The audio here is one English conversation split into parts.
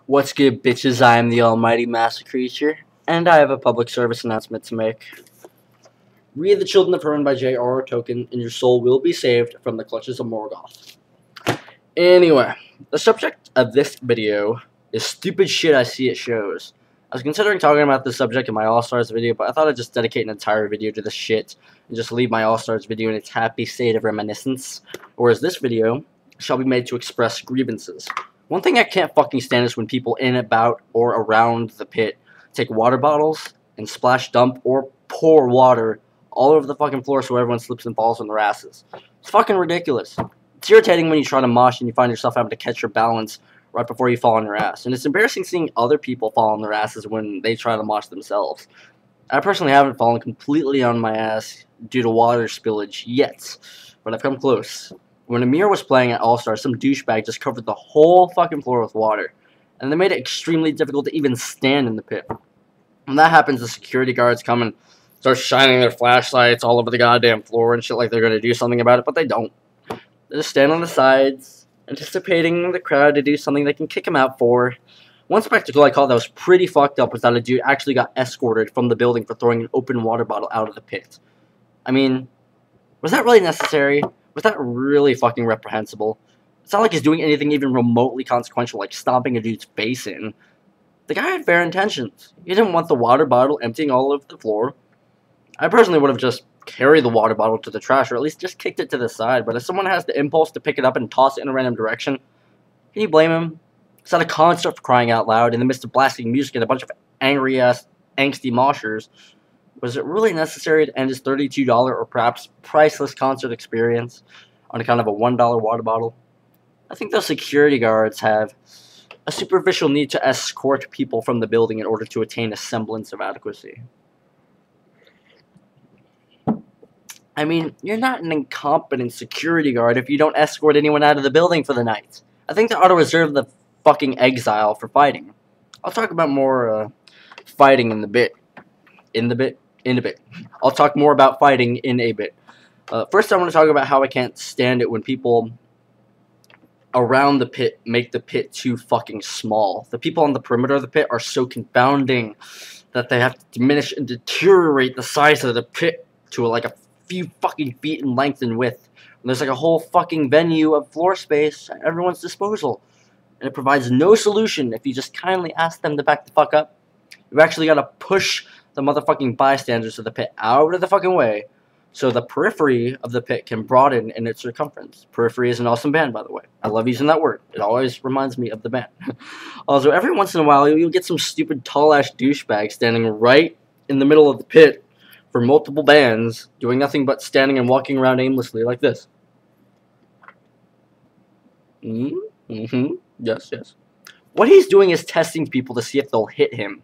What's good, bitches? I am the almighty MassaCreature, and I have a public service announcement to make. Read The Children of Hearn by J.R.R. Tolkien, and your soul will be saved from the clutches of Morgoth. Anyway, the subject of this video is stupid shit I see at shows. I was considering talking about this subject in my All-Stars video, but I thought I'd just dedicate an entire video to this shit, and just leave my All-Stars video in its happy state of reminiscence, whereas this video shall be made to express grievances. One thing I can't fucking stand is when people in, about, or around the pit take water bottles and splash, dump, or pour water all over the fucking floor so everyone slips and falls on their asses. It's fucking ridiculous. It's irritating when you try to mosh and you find yourself having to catch your balance right before you fall on your ass. And it's embarrassing seeing other people fall on their asses when they try to mosh themselves. I personally haven't fallen completely on my ass due to water spillage yet, but I've come close. When Amir was playing at All-Star, some douchebag just covered the whole fucking floor with water. And they made it extremely difficult to even stand in the pit. When that happens, the security guards come and start shining their flashlights all over the goddamn floor and shit like they're going to do something about it, but they don't. They just stand on the sides, anticipating the crowd to do something they can kick them out for. One spectacle I caught that was pretty fucked up was that a dude actually got escorted from the building for throwing an open water bottle out of the pit. I mean, was that really necessary? Was that really fucking reprehensible? It's not like he's doing anything even remotely consequential, like stomping a dude's face in. The guy had fair intentions. He didn't want the water bottle emptying all over the floor. I personally would have just carried the water bottle to the trash, or at least just kicked it to the side, but if someone has the impulse to pick it up and toss it in a random direction, can you blame him? It's at a concert for crying out loud, in the midst of blasting music and a bunch of angry-ass, angsty moshers. Was it really necessary to end his $32 or perhaps priceless concert experience on account of a $1 water bottle? I think those security guards have a superficial need to escort people from the building in order to attain a semblance of adequacy. I mean, you're not an incompetent security guard if you don't escort anyone out of the building for the night. I think they ought to reserve the fucking exile for fighting. I'll talk about more fighting in the bit. In a bit. I'll talk more about fighting in a bit. First, I want to talk about how I can't stand it when people around the pit make the pit too fucking small. The people on the perimeter of the pit are so confounding that they have to diminish and deteriorate the size of the pit to like a few fucking feet in length and width. And there's like a whole fucking venue of floor space at everyone's disposal. And it provides no solution if you just kindly ask them to back the fuck up. You've actually got to push the motherfucking bystanders of the pit out of the fucking way so the periphery of the pit can broaden in its circumference. Periphery is an awesome band, by the way. I love using that word. It always reminds me of the band. Also, every once in a while, you'll get some stupid tall-ass douchebag standing right in the middle of the pit for multiple bands, doing nothing but standing and walking around aimlessly like this. Yes. What he's doing is testing people to see if they'll hit him,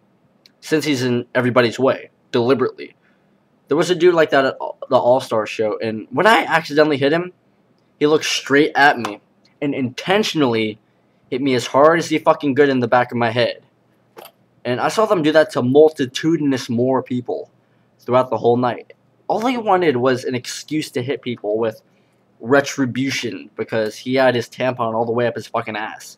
since he's in everybody's way, deliberately. There was a dude like that at the All-Star show, and when I accidentally hit him, he looked straight at me, and intentionally hit me as hard as he fucking could in the back of my head. And I saw them do that to multitudinous more people throughout the whole night. All he wanted was an excuse to hit people with retribution, because he had his tampon all the way up his fucking ass.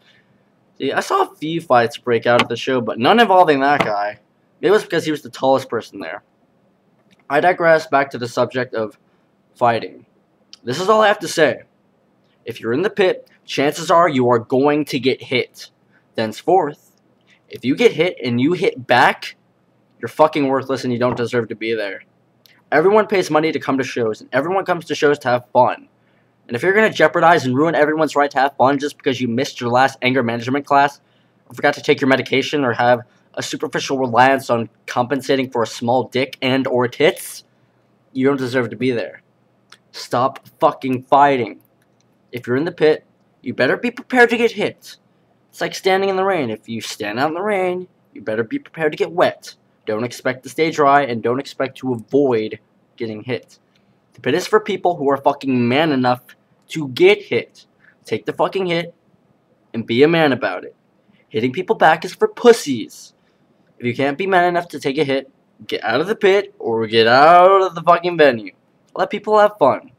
See, I saw a few fights break out at the show, but none involving that guy. Maybe it was because he was the tallest person there. I digress back to the subject of fighting. This is all I have to say. If you're in the pit, chances are you are going to get hit. Thenceforth, if you get hit and you hit back, you're fucking worthless and you don't deserve to be there. Everyone pays money to come to shows, and everyone comes to shows to have fun. And if you're going to jeopardize and ruin everyone's right to have fun just because you missed your last anger management class, or forgot to take your medication, or have a superficial reliance on compensating for a small dick and or tits, you don't deserve to be there. Stop fucking fighting. If you're in the pit, you better be prepared to get hit. It's like standing in the rain. If you stand out in the rain, you better be prepared to get wet. Don't expect to stay dry, and don't expect to avoid getting hit. The pit is for people who are fucking man enough to get hit. Take the fucking hit and be a man about it. Hitting people back is for pussies. If you can't be man enough to take a hit, get out of the pit or get out of the fucking venue. Let people have fun.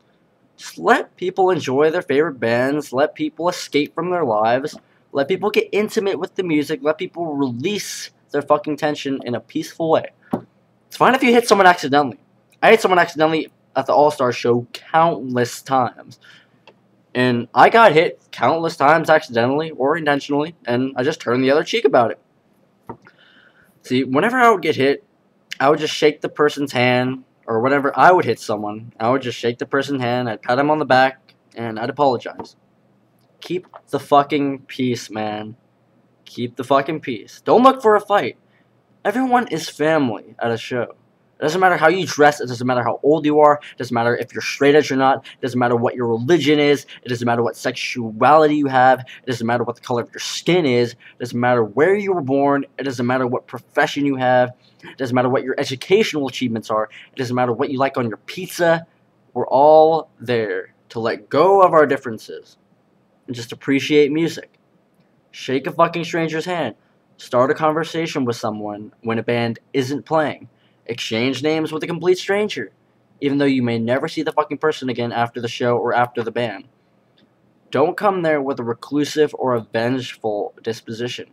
Just let people enjoy their favorite bands. Let people escape from their lives. Let people get intimate with the music. Let people release their fucking tension in a peaceful way. It's fine if you hit someone accidentally. I hit someone accidentally at the All-Star show countless times. And I got hit countless times accidentally or intentionally, and I just turned the other cheek about it. See, whenever I would get hit, I would just shake the person's hand, or whenever I would hit someone, I would just shake the person's hand, I'd pat him on the back, and I'd apologize. Keep the fucking peace, man. Keep the fucking peace. Don't look for a fight. Everyone is family at a show. It doesn't matter how you dress. It doesn't matter how old you are. It doesn't matter if you're straight edge or not. It doesn't matter what your religion is. It doesn't matter what sexuality you have. It doesn't matter what the color of your skin is. It doesn't matter where you were born. It doesn't matter what profession you have. It doesn't matter what your educational achievements are. It doesn't matter what you like on your pizza. We're all there to let go of our differences and just appreciate music. Shake a fucking stranger's hand. Start a conversation with someone when a band isn't playing. Exchange names with a complete stranger, even though you may never see the fucking person again after the show or after the band. Don't come there with a reclusive or a vengeful disposition.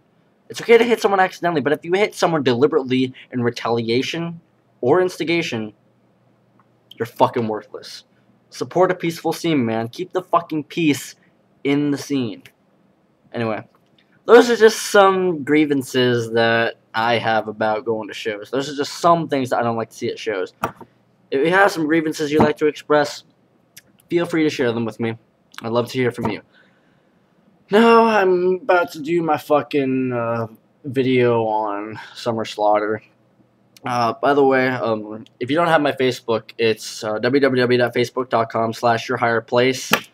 It's okay to hit someone accidentally, but if you hit someone deliberately in retaliation or instigation, you're fucking worthless. Support a peaceful scene, man. Keep the fucking peace in the scene. Anyway, those are just some grievances that I have about going to shows. Those are just some things that I don't like to see at shows. If you have some grievances you'd like to express, feel free to share them with me. I'd love to hear from you. Now I'm about to do my fucking video on Summer Slaughter. By the way, if you don't have my Facebook, it's www.facebook.com/yourhigherplace.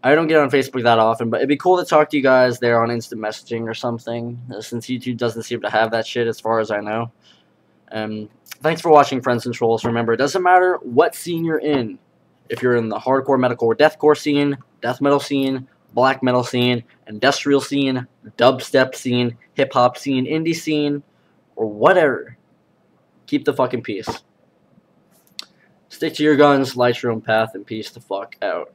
I don't get on Facebook that often, but it'd be cool to talk to you guys there on instant messaging or something, since YouTube doesn't seem to have that shit as far as I know. Thanks for watching, friends and trolls. Remember, it doesn't matter what scene you're in. If you're in the hardcore, metalcore, or deathcore scene, death metal scene, black metal scene, industrial scene, dubstep scene, hip-hop scene, indie scene, or whatever, keep the fucking peace. Stick to your guns, light your own path, and peace the fuck out.